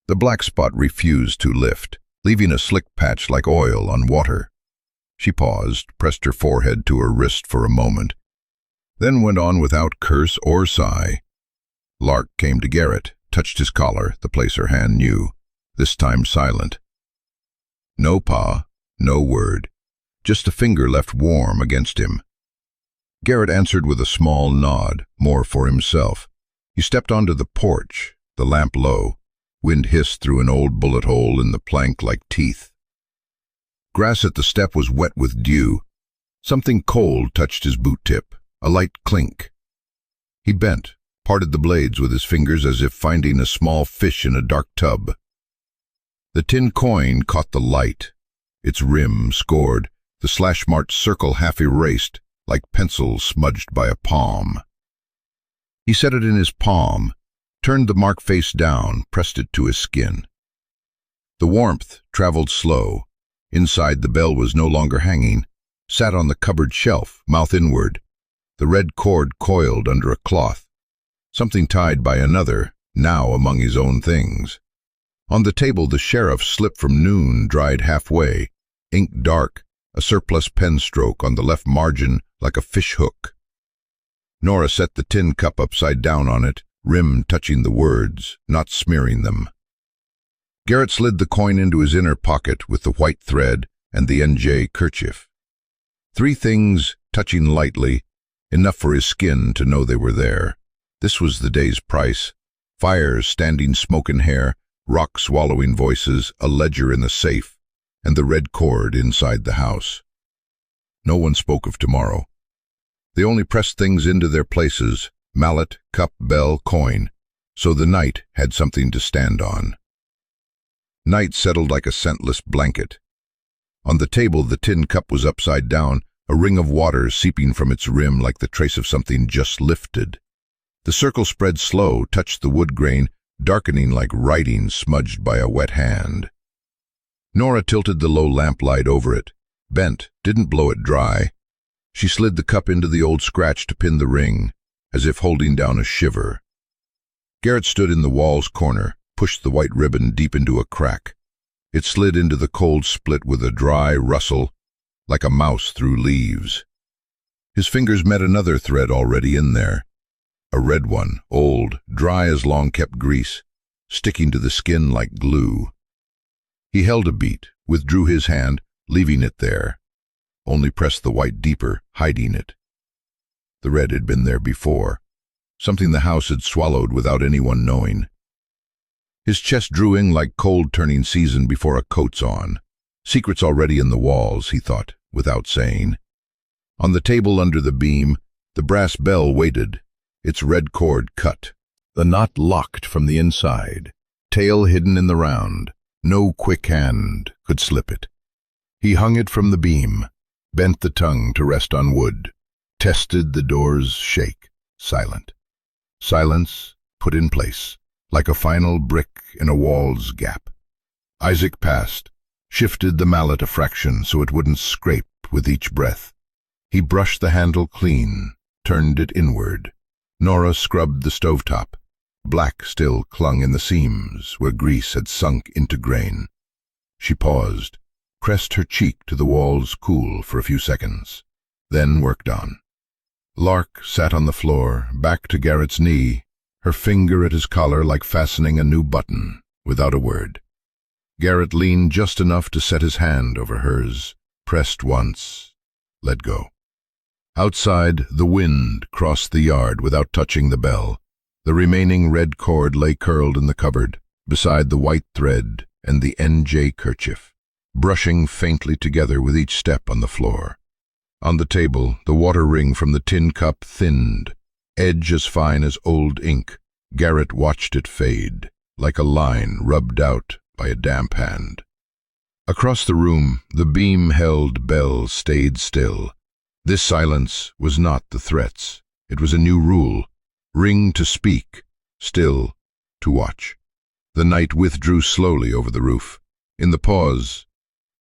A: The black spot refused to lift, leaving a slick patch like oil on water. She paused, pressed her forehead to her wrist for a moment, then went on without curse or sigh. Lark came to Garrett, touched his collar, the place her hand knew, this time silent. No paw, no word, just a finger left warm against him. Garrett answered with a small nod, more for himself. He stepped onto the porch, the lamp low. Wind hissed through an old bullet hole in the plank like teeth. Grass at the step was wet with dew. Something cold touched his boot tip, a light clink. He bent, parted the blades with his fingers as if finding a small fish in a dark tub. The tin coin caught the light, its rim scored, the slash-marked circle half erased, like pencil smudged by a palm. He set it in his palm, turned the mark face down, pressed it to his skin. The warmth traveled slow. Inside, the bell was no longer hanging, sat on the cupboard shelf, mouth inward. The red cord coiled under a cloth, something tied by another, now among his own things. On the table, the sheriff's slip from noon dried halfway, ink dark, a surplus pen stroke on the left margin like a fish hook. Nora set the tin cup upside down on it, rim touching the words, not smearing them. Garrett slid the coin into his inner pocket with the white thread and the NJ kerchief. 3 things touching lightly, enough for his skin to know they were there. This was the day's price. Fires standing smoke in hair, rock-swallowing voices, a ledger in the safe, and the red cord inside the house. No one spoke of tomorrow. They only pressed things into their places, mallet, cup, bell, coin, so the night had something to stand on. Night settled like a scentless blanket. On the table, the tin cup was upside down, a ring of water seeping from its rim like the trace of something just lifted. The circle spread slow, touched the wood grain, darkening like writing smudged by a wet hand. Nora tilted the low lamplight over it, bent, didn't blow it dry. She slid the cup into the old scratch to pin the ring, as if holding down a shiver. Garrett stood in the wall's corner, pushed the white ribbon deep into a crack. It slid into the cold split with a dry rustle, like a mouse through leaves. His fingers met another thread already in there, a red one, old, dry as long-kept grease, sticking to the skin like glue. He held a beat, withdrew his hand, leaving it there, only pressed the white deeper, hiding it. The red had been there before, something the house had swallowed without anyone knowing. His chest drew in like cold turning season before a coat's on. Secrets already in the walls, he thought, without saying. On the table under the beam, the brass bell waited, its red cord cut, the knot locked from the inside, tail hidden in the round. No quick hand could slip it. He hung it from the beam, bent the tongue to rest on wood, tested the door's shake, silent. Silence put in place, like a final brick in a wall's gap. Isaac passed, shifted the mallet a fraction so it wouldn't scrape with each breath. He brushed the handle clean, turned it inward. Nora scrubbed the stovetop. Black still clung in the seams where grease had sunk into grain. She paused, pressed her cheek to the wall's cool for a few seconds, then worked on. Lark sat on the floor, back to Garrett's knee, her finger at his collar like fastening a new button, without a word. Garrett leaned just enough to set his hand over hers, pressed once, let go. Outside, the wind crossed the yard without touching the bell. The remaining red cord lay curled in the cupboard, beside the white thread and the NJ kerchief, brushing faintly together with each step on the floor. On the table, the water ring from the tin cup thinned, edge as fine as old ink. Garrett watched it fade, like a line rubbed out by a damp hand. Across the room, the beam-held bell stayed still. This silence was not the threats. It was a new rule. Ring to speak, still to watch. The night withdrew slowly over the roof. In the pause,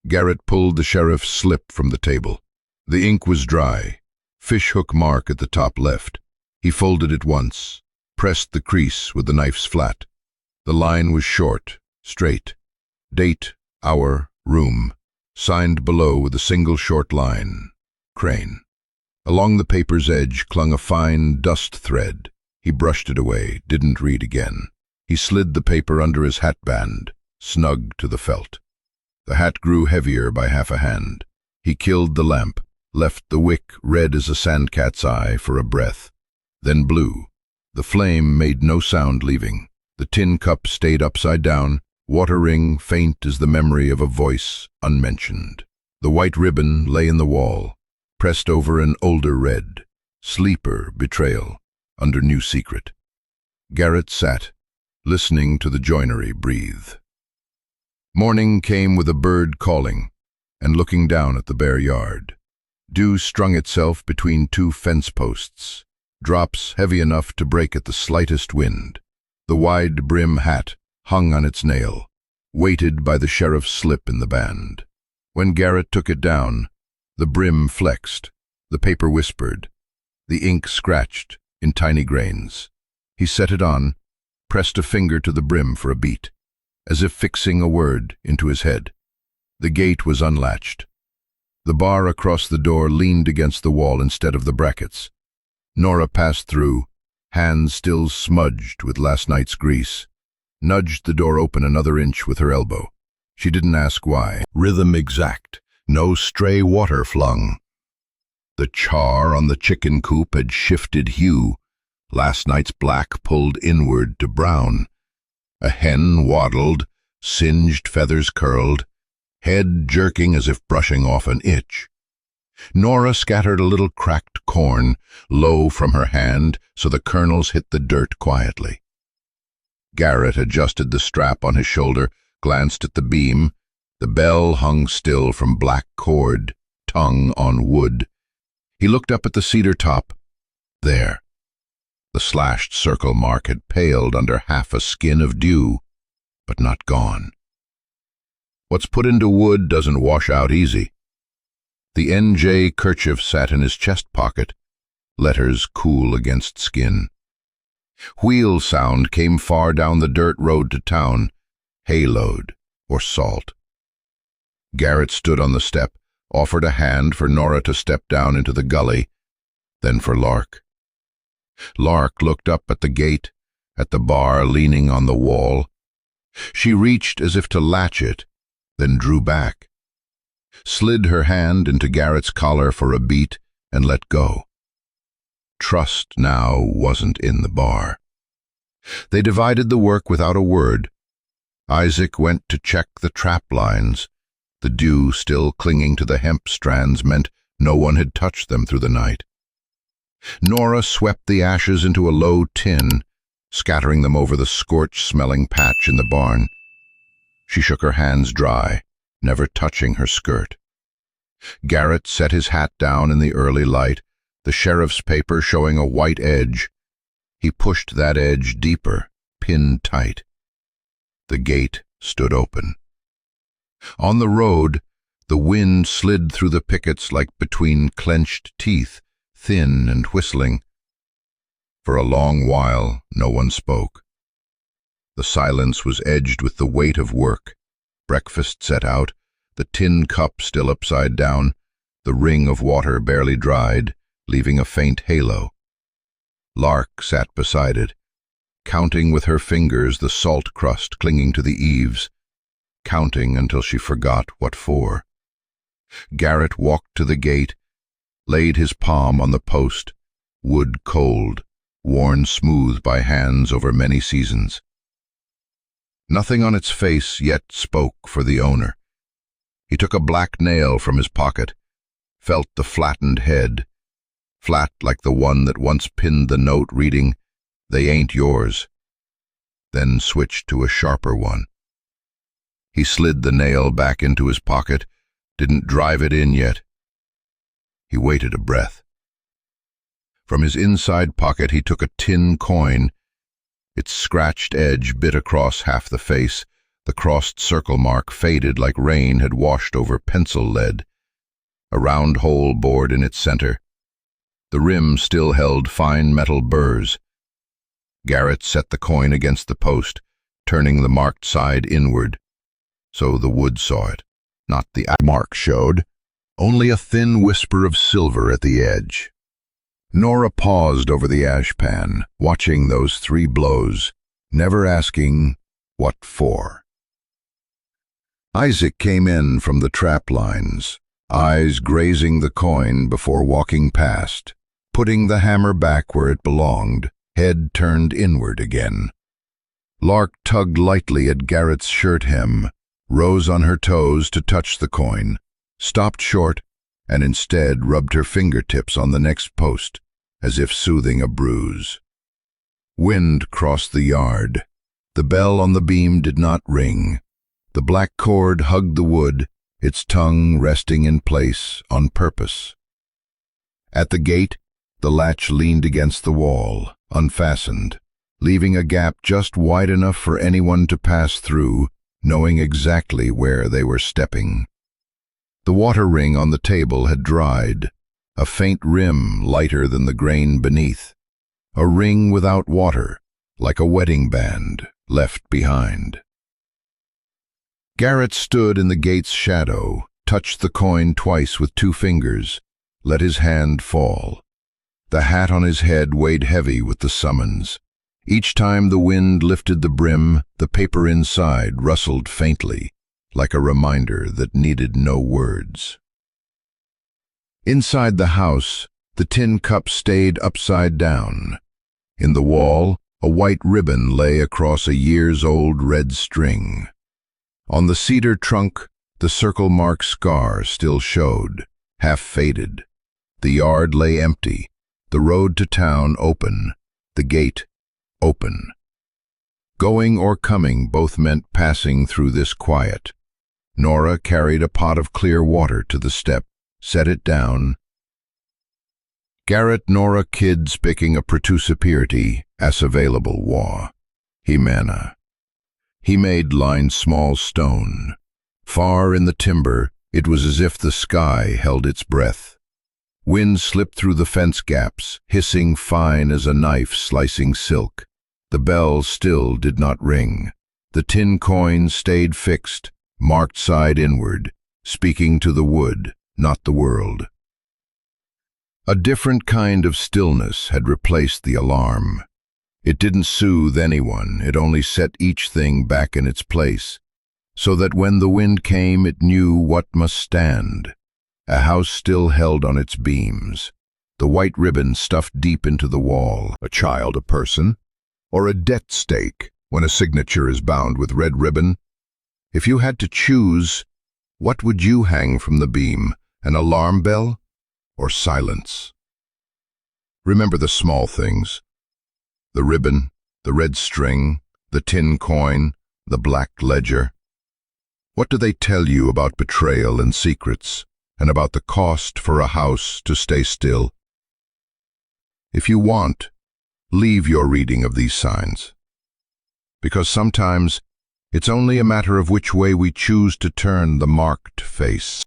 A: Garrett pulled the sheriff's slip from the table. The ink was dry, fishhook mark at the top left. He folded it once, pressed the crease with the knife's flat. The line was short, straight. Date, hour, room, signed below with a single short line. Crane. Along the paper's edge clung a fine dust thread. He brushed it away, didn't read again. He slid the paper under his hatband, snug to the felt. The hat grew heavier by half a hand. He killed the lamp, left the wick red as a sandcat's eye for a breath, then blew. The flame made no sound leaving. The tin cup stayed upside down, water ring faint as the memory of a voice unmentioned. The white ribbon lay in the wall, pressed over an older red, sleeper betrayal, under new secret. Garrett sat, listening to the joinery breathe. Morning came with a bird calling, and looking down at the bare yard. Dew strung itself between two fence posts, drops heavy enough to break at the slightest wind. The wide brim hat hung on its nail, weighted by the sheriff's slip in the band. When Garrett took it down, the brim flexed, the paper whispered, the ink scratched in tiny grains. He set it on, pressed a finger to the brim for a beat, as if fixing a word into his head. The gate was unlatched. The bar across the door leaned against the wall instead of the brackets. Nora passed through, hands still smudged with last night's grease, nudged the door open another inch with her elbow. She didn't ask why. Rhythm exact, no stray water flung. The char on the chicken coop had shifted hue, last night's black pulled inward to brown. A hen waddled, singed feathers curled, head jerking as if brushing off an itch. Nora scattered a little cracked corn, low from her hand, so the kernels hit the dirt quietly. Garrett adjusted the strap on his shoulder, glanced at the beam. The bell hung still from black cord, tongue on wood. He looked up at the cedar top. There. The slashed circle mark had paled under half a skin of dew, but not gone. What's put into wood doesn't wash out easy. The NJ kerchief sat in his chest pocket, letters cool against skin. Wheel sound came far down the dirt road to town, hayload or salt. Garrett stood on the step, offered a hand for Nora to step down into the gully, then for Lark. Lark looked up at the gate, at the bar leaning on the wall. She reached as if to latch it, then drew back, slid her hand into Garrett's collar for a beat, and let go. Trust now wasn't in the bar. They divided the work without a word. Isaac went to check the trap lines. The dew still clinging to the hemp strands meant no one had touched them through the night. Nora swept the ashes into a low tin, scattering them over the scorch-smelling patch in the barn. She shook her hands dry, never touching her skirt. Garrett set his hat down in the early light, the sheriff's paper showing a white edge. He pushed that edge deeper, pinned tight. The gate stood open. On the road, the wind slid through the pickets like between clenched teeth, thin and whistling. For a long while, no one spoke. The silence was edged with the weight of work. Breakfast set out, the tin cup still upside down, the ring of water barely dried, leaving a faint halo. Lark sat beside it, counting with her fingers the salt crust clinging to the eaves, counting until she forgot what for. Garrett walked to the gate, laid his palm on the post, wood cold, worn smooth by hands over many seasons. Nothing on its face yet spoke for the owner. He took a black nail from his pocket, felt the flattened head, flat like the one that once pinned the note reading, "They ain't yours," then switched to a sharper one. He slid the nail back into his pocket, didn't drive it in yet. He waited a breath. From his inside pocket he took a tin coin. Its scratched edge bit across half the face. The crossed circle mark faded like rain had washed over pencil lead. A round hole bored in its center. The rim still held fine metal burrs. Garrett set the coin against the post, turning the marked side inward. So the wood saw it. Not the mark showed, only a thin whisper of silver at the edge. Nora paused over the ashpan, watching those 3 blows, never asking what for. Isaac came in from the trap lines, eyes grazing the coin before walking past, putting the hammer back where it belonged, head turned inward again. Lark tugged lightly at Garrett's shirt hem, rose on her toes to touch the coin, stopped short, and instead rubbed her fingertips on the next post, as if soothing a bruise. Wind crossed the yard. The bell on the beam did not ring. The black cord hugged the wood, its tongue resting in place on purpose. At the gate, the latch leaned against the wall, unfastened, leaving a gap just wide enough for anyone to pass through, knowing exactly where they were stepping. The water ring on the table had dried, a faint rim lighter than the grain beneath, a ring without water, like a wedding band left behind. Garrett stood in the gate's shadow, touched the coin twice with 2 fingers, let his hand fall. The hat on his head weighed heavy with the summons. Each time the wind lifted the brim, the paper inside rustled faintly, like a reminder that needed no words. Inside the house, the tin cup stayed upside down. In the wall, a white ribbon lay across a years-old red string. On the cedar trunk, the circle-mark scar still showed, half faded. The yard lay empty, the road to town open, the gate open. Going or coming both meant passing through this quiet. Nora carried a pot of clear water to the step, set it down. Garrett Nora kids picking a pratusipirti as available wa. Himana. He made line small stone. Far in the timber, it was as if the sky held its breath. Wind slipped through the fence gaps, hissing fine as a knife slicing silk. The bell still did not ring. The tin coin stayed fixed, marked side inward, speaking to the wood, not the world. A different kind of stillness had replaced the alarm. It didn't soothe anyone, it only set each thing back in its place, so that when the wind came it knew what must stand. A house still held on its beams, the white ribbon stuffed deep into the wall. A child, a person, or a debt stake when a signature is bound with red ribbon? If you had to choose, what would you hang from the beam, an alarm bell or silence? Remember the small things. The ribbon, the red string, the tin coin, the black ledger. What do they tell you about betrayal and secrets, and about the cost for a house to stay still? If you want, leave your reading of these signs, because sometimes it's only a matter of which way we choose to turn the marked face.